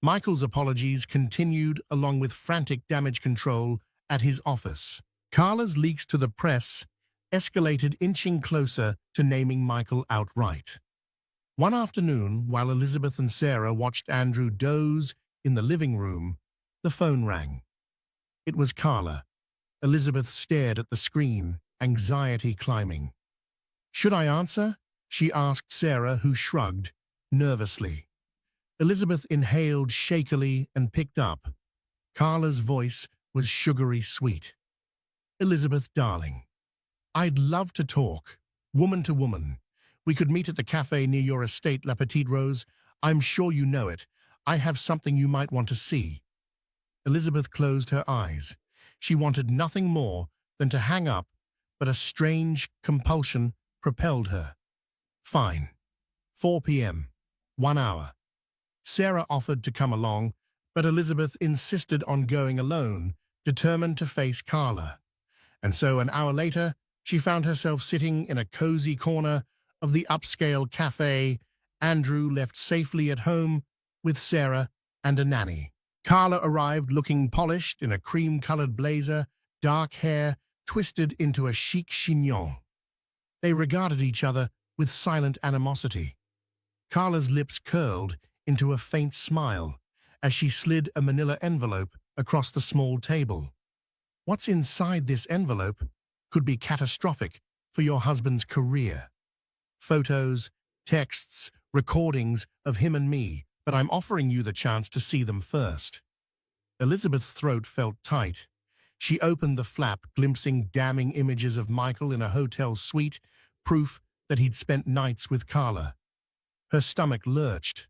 Michael's apologies continued, along with frantic damage control at his office. Carla's leaks to the press escalated, inching closer to naming Michael outright. One afternoon, while Elizabeth and Sarah watched Andrew doze in the living room, the phone rang. It was Carla. Elizabeth stared at the screen, anxiety climbing. "Should I answer?" she asked Sarah, who shrugged nervously. Elizabeth inhaled shakily and picked up. Carla's voice was sugary sweet. Elizabeth, darling, I'd love to talk, woman to woman. We could meet at the cafe near your estate, La Petite Rose. I'm sure you know it. I have something you might want to see. Elizabeth closed her eyes. She wanted nothing more than to hang up, but a strange compulsion propelled her. Fine. 4 p.m. 1 hour. Sarah offered to come along, but Elizabeth insisted on going alone, determined to face Carla. And so an hour later, she found herself sitting in a cozy corner of the upscale cafe. Andrew left safely at home with Sarah and a nanny. Carla arrived looking polished in a cream-colored blazer, dark hair twisted into a chic chignon. They regarded each other with silent animosity. Carla's lips curled into a faint smile as she slid a manila envelope across the small table. What's inside this envelope could be catastrophic for your husband's career. Photos, texts, recordings of him and me, but I'm offering you the chance to see them first. Elizabeth's throat felt tight. She opened the flap, glimpsing damning images of Michael in a hotel suite, proof that he'd spent nights with Carla. Her stomach lurched.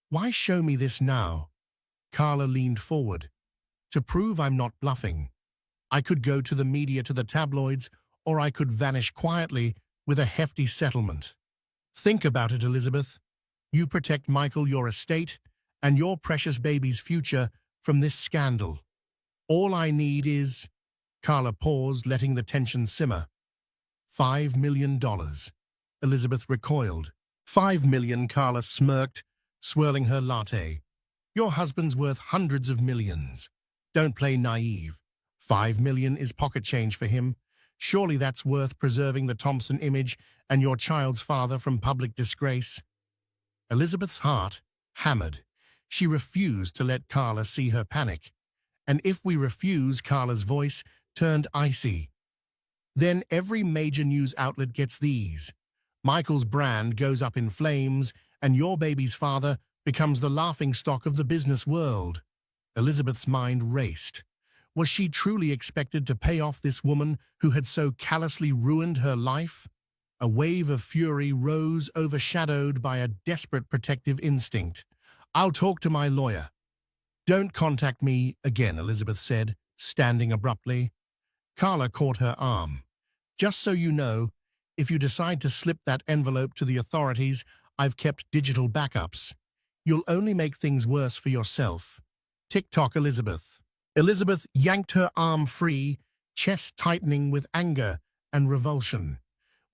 Why show me this now? Carla leaned forward. To prove I'm not bluffing. I could go to the media, to the tabloids, or I could vanish quietly with a hefty settlement. Think about it, Elizabeth. You protect Michael, your estate, and your precious baby's future from this scandal. All I need is... Carla paused, letting the tension simmer. $5 million. Elizabeth recoiled. $5 million, Carla smirked, swirling her latte. Your husband's worth hundreds of millions. Don't play naive. $5 million is pocket change for him. Surely that's worth preserving the Thompson image and your child's father from public disgrace. Elizabeth's heart hammered. She refused to let Carla see her panic. And if we refuse, Carla's voice turned icy. Then every major news outlet gets these. Michael's brand goes up in flames, and your baby's father becomes the laughingstock of the business world. Elizabeth's mind raced. Was she truly expected to pay off this woman who had so callously ruined her life? A wave of fury rose, overshadowed by a desperate protective instinct. I'll talk to my lawyer. Don't contact me again, Elizabeth said, standing abruptly. Carla caught her arm. Just so you know, if you decide to slip that envelope to the authorities, I've kept digital backups. You'll only make things worse for yourself. Tick-tock, Elizabeth. Elizabeth yanked her arm free, chest tightening with anger and revulsion.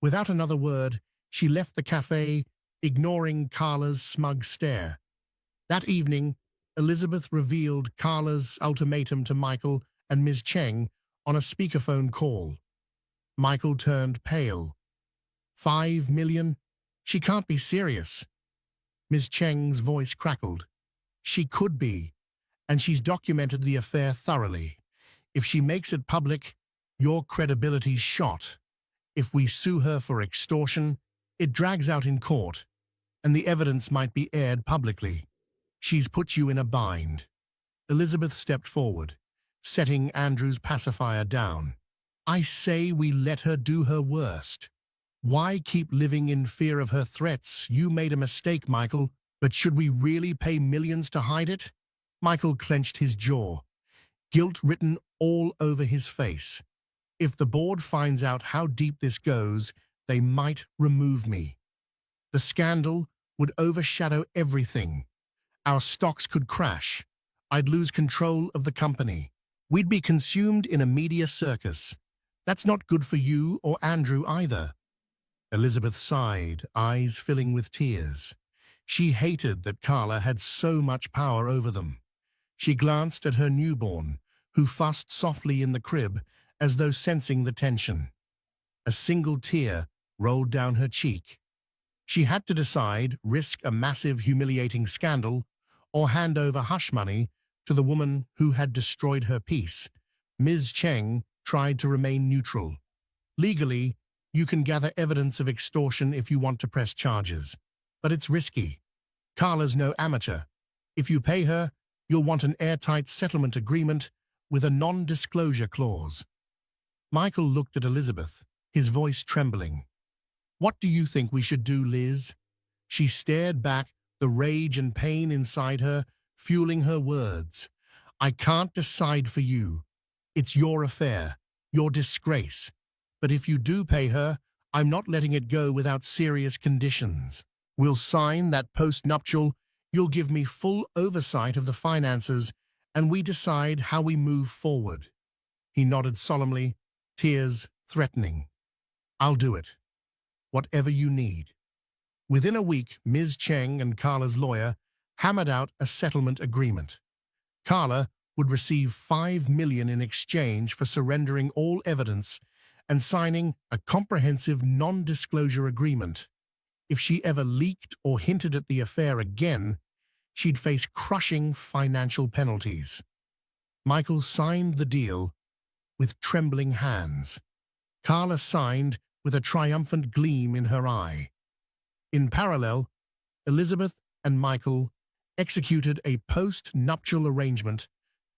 Without another word, she left the cafe, ignoring Carla's smug stare. That evening, Elizabeth revealed Carla's ultimatum to Michael and Ms. Cheng on a speakerphone call. Michael turned pale. $5 million? She can't be serious. Ms. Cheng's voice crackled. She could be, and she's documented the affair thoroughly. If she makes it public, your credibility's shot. If we sue her for extortion, it drags out in court, and the evidence might be aired publicly. She's put you in a bind. Elizabeth stepped forward, setting Andrew's pacifier down. I say we let her do her worst. Why keep living in fear of her threats? You made a mistake, Michael, but should we really pay millions to hide it? Michael clenched his jaw, guilt written all over his face. If the board finds out how deep this goes, they might remove me. The scandal would overshadow everything. Our stocks could crash. I'd lose control of the company. We'd be consumed in a media circus. That's not good for you or Andrew either. Elizabeth sighed, eyes filling with tears. She hated that Carla had so much power over them. She glanced at her newborn, who fussed softly in the crib as though sensing the tension. A single tear rolled down her cheek. She had to decide, risk a massive, humiliating scandal or hand over hush money to the woman who had destroyed her peace. Ms. Cheng tried to remain neutral. Legally, you can gather evidence of extortion if you want to press charges, but it's risky. Carla's no amateur. If you pay her, you'll want an airtight settlement agreement with a non-disclosure clause. Michael looked at Elizabeth, his voice trembling. "What do you think we should do, Liz?" She stared back, the rage and pain inside her fueling her words. "I can't decide for you. It's your affair, your disgrace. But if you do pay her, I'm not letting it go without serious conditions. We'll sign that post-nuptial, you'll give me full oversight of the finances, and we decide how we move forward." He nodded solemnly, tears threatening. "I'll do it. Whatever you need." Within a week, Ms. Cheng and Carla's lawyer hammered out a settlement agreement. Carla would receive $5 million in exchange for surrendering all evidence and signing a comprehensive non-disclosure agreement. If she ever leaked or hinted at the affair again, she'd face crushing financial penalties. Michael signed the deal with trembling hands. Carla signed with a triumphant gleam in her eye. In parallel, Elizabeth and Michael executed a post-nuptial arrangement,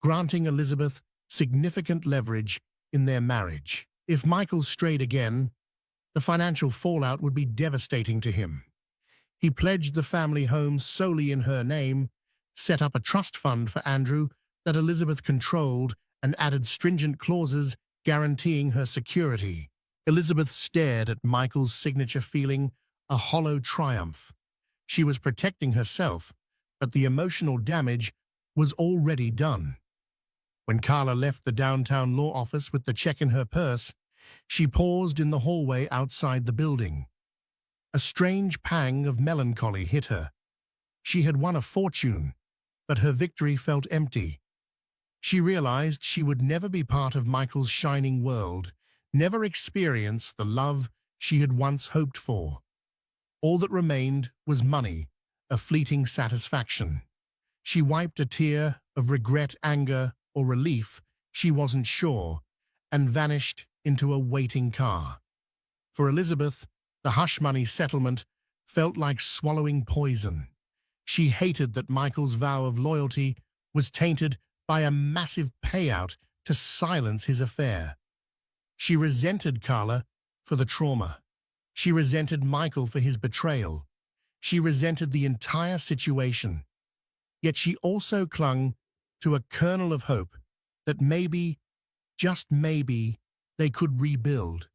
granting Elizabeth significant leverage in their marriage. If Michael strayed again, the financial fallout would be devastating to him. He pledged the family home solely in her name, set up a trust fund for Andrew that Elizabeth controlled, and added stringent clauses guaranteeing her security. Elizabeth stared at Michael's signature, feeling a hollow triumph. She was protecting herself, but the emotional damage was already done. When Carla left the downtown law office with the check in her purse, she paused in the hallway outside the building. A strange pang of melancholy hit her. She had won a fortune, but her victory felt empty. She realized she would never be part of Michael's shining world, never experience the love she had once hoped for. All that remained was money, a fleeting satisfaction. She wiped a tear of regret, anger, or relief, she wasn't sure, and vanished into a waiting car. For Elizabeth, the hush money settlement felt like swallowing poison. She hated that Michael's vow of loyalty was tainted by a massive payout to silence his affair. She resented Carla for the trauma. She resented Michael for his betrayal. She resented the entire situation. Yet she also clung to a kernel of hope that maybe, just maybe, they could rebuild.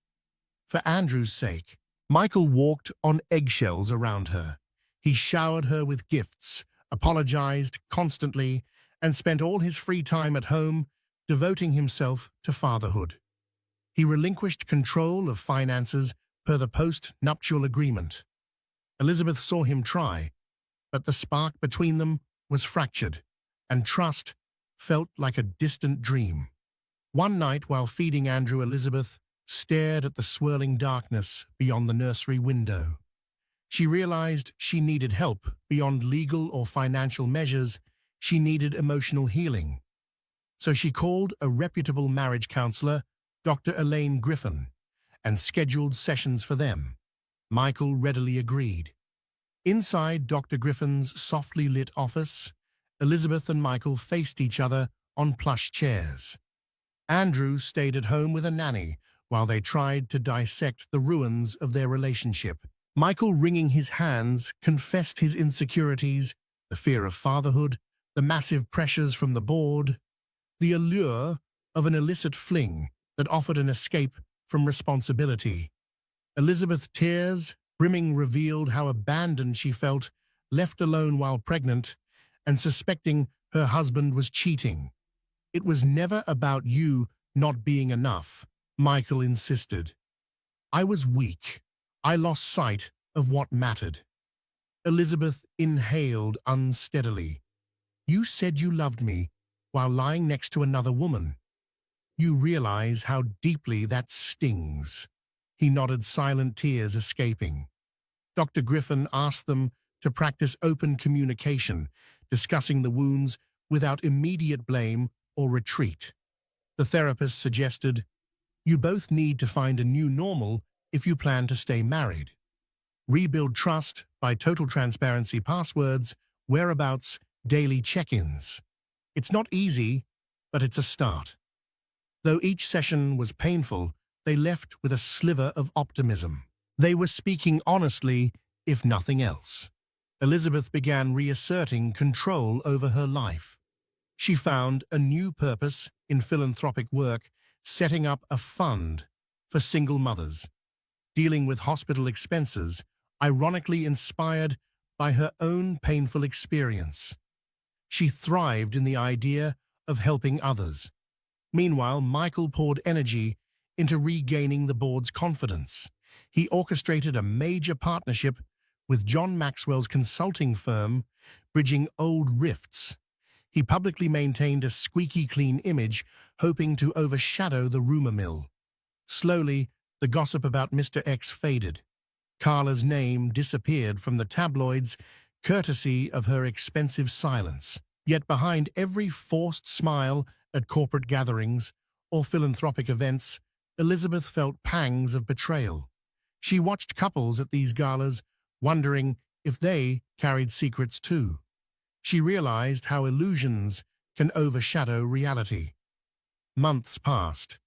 For Andrew's sake, Michael walked on eggshells around her. He showered her with gifts, apologized constantly, and spent all his free time at home devoting himself to fatherhood. He relinquished control of finances per the post-nuptial agreement. Elizabeth saw him try, but the spark between them was fractured, and trust felt like a distant dream. One night, while feeding Andrew, Elizabeth stared at the swirling darkness beyond the nursery window. She realized she needed help beyond legal or financial measures. She needed emotional healing. So she called a reputable marriage counselor, Dr. Elaine Griffin, and scheduled sessions for them. Michael readily agreed. Inside Dr. Griffin's softly lit office, Elizabeth and Michael faced each other on plush chairs. Andrew stayed at home with a nanny while they tried to dissect the ruins of their relationship. Michael, wringing his hands, confessed his insecurities, the fear of fatherhood, the massive pressures from the board, the allure of an illicit fling that offered an escape from responsibility. Elizabeth, tears brimming, revealed how abandoned she felt, left alone while pregnant, and suspecting her husband was cheating. "It was never about you not being enough," Michael insisted. "I was weak. I lost sight of what mattered." Elizabeth inhaled unsteadily. "You said you loved me while lying next to another woman. You realize how deeply that stings." He nodded, silent tears escaping. Dr. Griffin asked them to practice open communication, discussing the wounds without immediate blame or retreat. The therapist suggested, "You both need to find a new normal if you plan to stay married. Rebuild trust by total transparency, passwords, whereabouts, daily check-ins. It's not easy, but it's a start." Though each session was painful, they left with a sliver of optimism. They were speaking honestly, if nothing else. Elizabeth began reasserting control over her life. She found a new purpose in philanthropic work, setting up a fund for single mothers, dealing with hospital expenses, ironically inspired by her own painful experience. She thrived in the idea of helping others. Meanwhile, Michael poured energy into regaining the board's confidence. He orchestrated a major partnership with John Maxwell's consulting firm, bridging old rifts. He publicly maintained a squeaky clean image, hoping to overshadow the rumor mill. Slowly, the gossip about Mr. X faded. Carla's name disappeared from the tabloids, courtesy of her expensive silence. Yet behind every forced smile at corporate gatherings or philanthropic events, Elizabeth felt pangs of betrayal. She watched couples at these galas, wondering if they carried secrets too. She realized how illusions can overshadow reality. Months passed.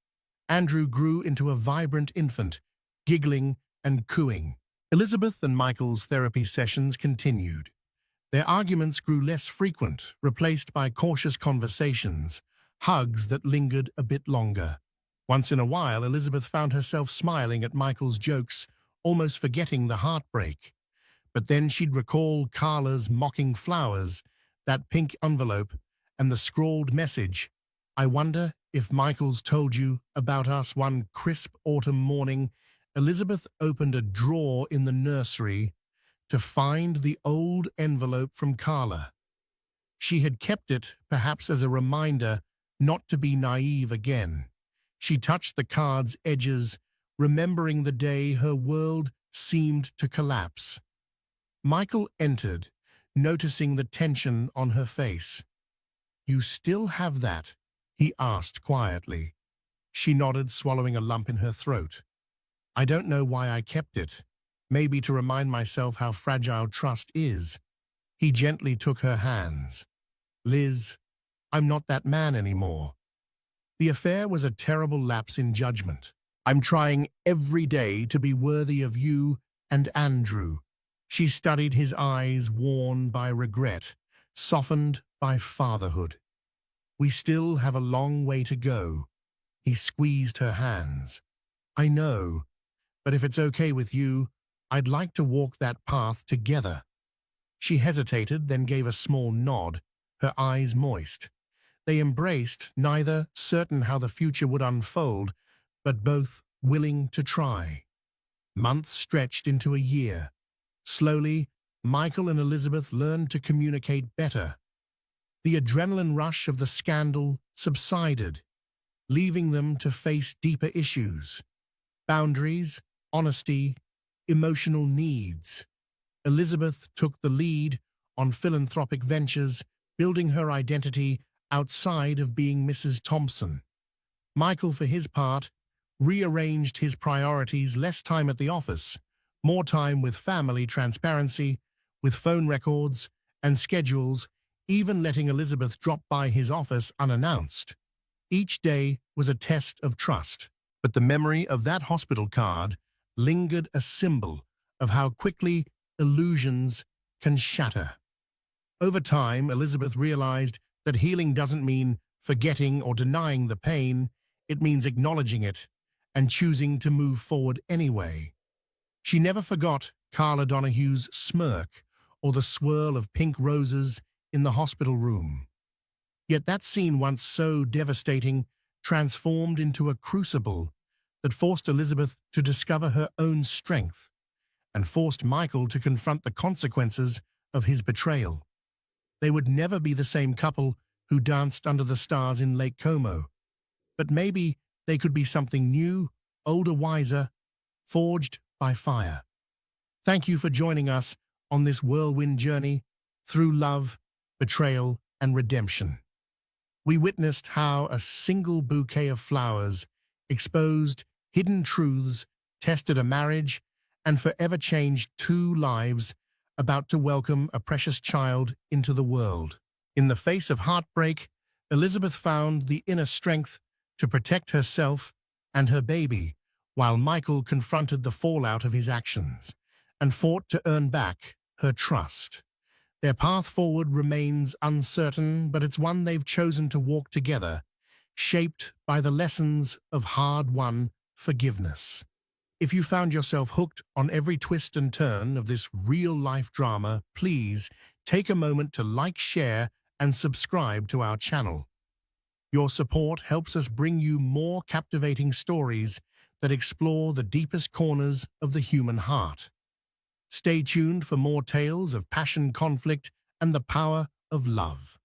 Andrew grew into a vibrant infant, giggling and cooing. Elizabeth and Michael's therapy sessions continued. Their arguments grew less frequent, replaced by cautious conversations, hugs that lingered a bit longer. Once in a while, Elizabeth found herself smiling at Michael's jokes, almost forgetting the heartbreak. But then she'd recall Carla's mocking flowers, that pink envelope, and the scrawled message, "I wonder if Michael's told you about us." One crisp autumn morning, Elizabeth opened a drawer in the nursery to find the old envelope from Carla. She had kept it, perhaps as a reminder not to be naive again. She touched the card's edges, remembering the day her world seemed to collapse. Michael entered, noticing the tension on her face. "You still have that?" he asked quietly. She nodded, swallowing a lump in her throat. "I don't know why I kept it. Maybe to remind myself how fragile trust is." He gently took her hands. "Liz, I'm not that man anymore. The affair was a terrible lapse in judgment. I'm trying every day to be worthy of you and Andrew." She studied his eyes, worn by regret, softened by fatherhood. "We still have a long way to go." He squeezed her hands. "I know, but if it's okay with you, I'd like to walk that path together." She hesitated, then gave a small nod, her eyes moist. They embraced, neither certain how the future would unfold, but both willing to try. Months stretched into a year. Slowly, Michael and Elizabeth learned to communicate better. The adrenaline rush of the scandal subsided, leaving them to face deeper issues: boundaries, honesty, emotional needs. Elizabeth took the lead on philanthropic ventures, building her identity outside of being Mrs. Thompson. Michael, for his part, rearranged his priorities: less time at the office, more time with family, transparency, with phone records and schedules, even letting Elizabeth drop by his office unannounced. Each day was a test of trust, but the memory of that hospital card lingered, a symbol of how quickly illusions can shatter. Over time, Elizabeth realized that healing doesn't mean forgetting or denying the pain. It means acknowledging it and choosing to move forward anyway. She never forgot Carla Donahue's smirk or the swirl of pink roses in the hospital room. Yet that scene, once so devastating, transformed into a crucible that forced Elizabeth to discover her own strength and forced Michael to confront the consequences of his betrayal. They would never be the same couple who danced under the stars in Lake Como, but maybe they could be something new, older, wiser, forged by fire. Thank you for joining us on this whirlwind journey through love, betrayal, and redemption. We witnessed how a single bouquet of flowers exposed hidden truths, tested a marriage, and forever changed two lives about to welcome a precious child into the world. In the face of heartbreak, Elizabeth found the inner strength to protect herself and her baby, while Michael confronted the fallout of his actions and fought to earn back her trust. Their path forward remains uncertain, but it's one they've chosen to walk together, shaped by the lessons of hard-won forgiveness. If you found yourself hooked on every twist and turn of this real-life drama, please take a moment to like, share, and subscribe to our channel. Your support helps us bring you more captivating stories that explore the deepest corners of the human heart. Stay tuned for more tales of passion, conflict, and the power of love.